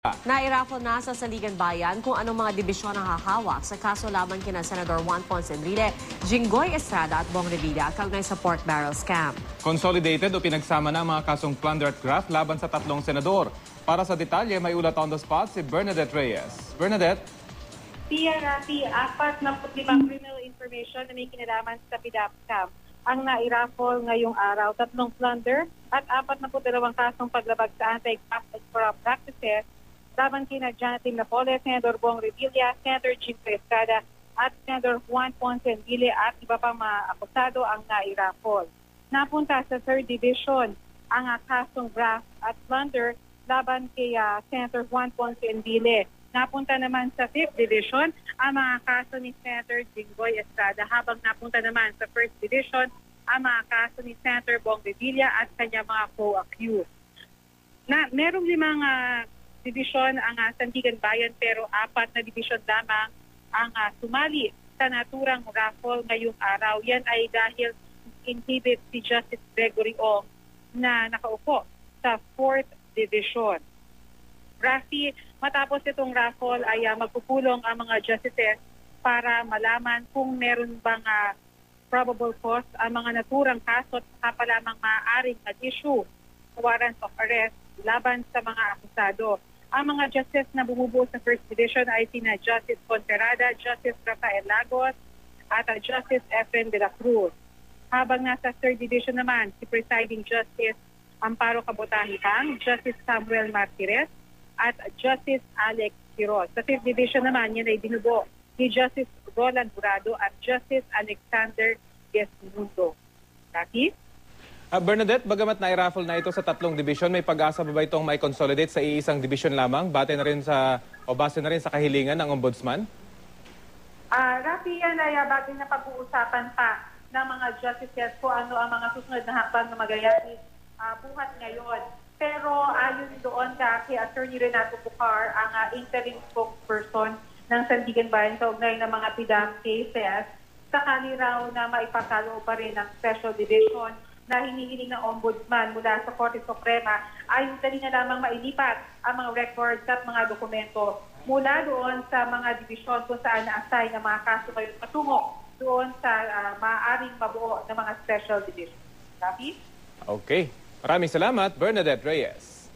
Nairaffle na sa Saligan Bayan kung anong mga dibisyon ang hahawak sa kaso laban kina Senador Juan Ponce Enrile, Jinggoy Estrada at Bong Revilla kaugnay sa pork barrel scam. Consolidated o pinagsama na ang mga kasong plunder at graft laban sa tatlong senador. Para sa detalye, may ulat on the spot si Bernadette Reyes. Bernadette? Pia Rafi, 45 criminal information na may kinalaman sa PDAP scam ang nairaffle ngayong araw. 3 plunder at 42 kasong paglabag sa anti-graft and corrupt practices laban kina Jonathan Napoles, Senador Bong Revilla, Senator Jinggoy Estrada at Senador Juan Ponce Enrile at iba pang mga akusado ang nairaffle. Napunta sa 3rd Division ang kasong graft at plunder laban kay Senator Juan Ponce Enrile. Napunta naman sa 5th Division ang mga kaso ni Senator Jinggoy Estrada, habang napunta naman sa 1st Division ang mga kaso ni Senator Bong Revilla at kanyang mga co-accused. Merong 5 division ang Sandigan Bayan, pero 4 na division lamang ang sumali sa naturang raffle ngayong araw. Yan ay dahil inhibit si Justice Gregory Ong na nakaupo sa 4th Division. Rafi, matapos itong raffle ay magpupulong ang mga justices para malaman kung meron bang probable cause ang mga naturang kaso at saka pa lamang maaaring mag-issue warrant of arrest laban sa mga akusado. Ang mga justice na bumubuo sa 1st Division ay sina Justice Ponferrada, Justice Rafael Lagos at Justice Efren de la Cruz. Habang nasa 3rd Division naman, si Presiding Justice Amparo Cabotahitang, Justice Samuel Martires at Justice Alex Quiroz. Sa 5th Division naman, yan ay binubuo ni Justice Roland Jurado at Justice Alexander Gesmundo. Taki? Bernadette, bagamat na-raffle na ito sa 3 division, may pag-asa ba itong may consolidate sa iisang division lamang? Base na rin sa kahilingan ng Ombudsman? Rafi, yan ay bagay na pag-uusapan pa ng mga justices kung ano ang mga susunod na hakbang na magayahin buhat ngayon. Pero ayon doon kay Attorney Renato Pucar, ang interim spokesperson ng Sandigan Bayan sa ugnay ng mga PDAP cases, sakali raw na maipakalo pa rin ng Special Division na hinihiling ng Ombudsman mula sa Korte Suprema ay dali na lamang mailipat ang mga records at mga dokumento mula doon sa mga division kung saan na-assign ang mga kaso ngayon patungo doon sa maaaring mabuo ng mga Special Division. Rafi? Okay. Maraming salamat, Bernadette Reyes.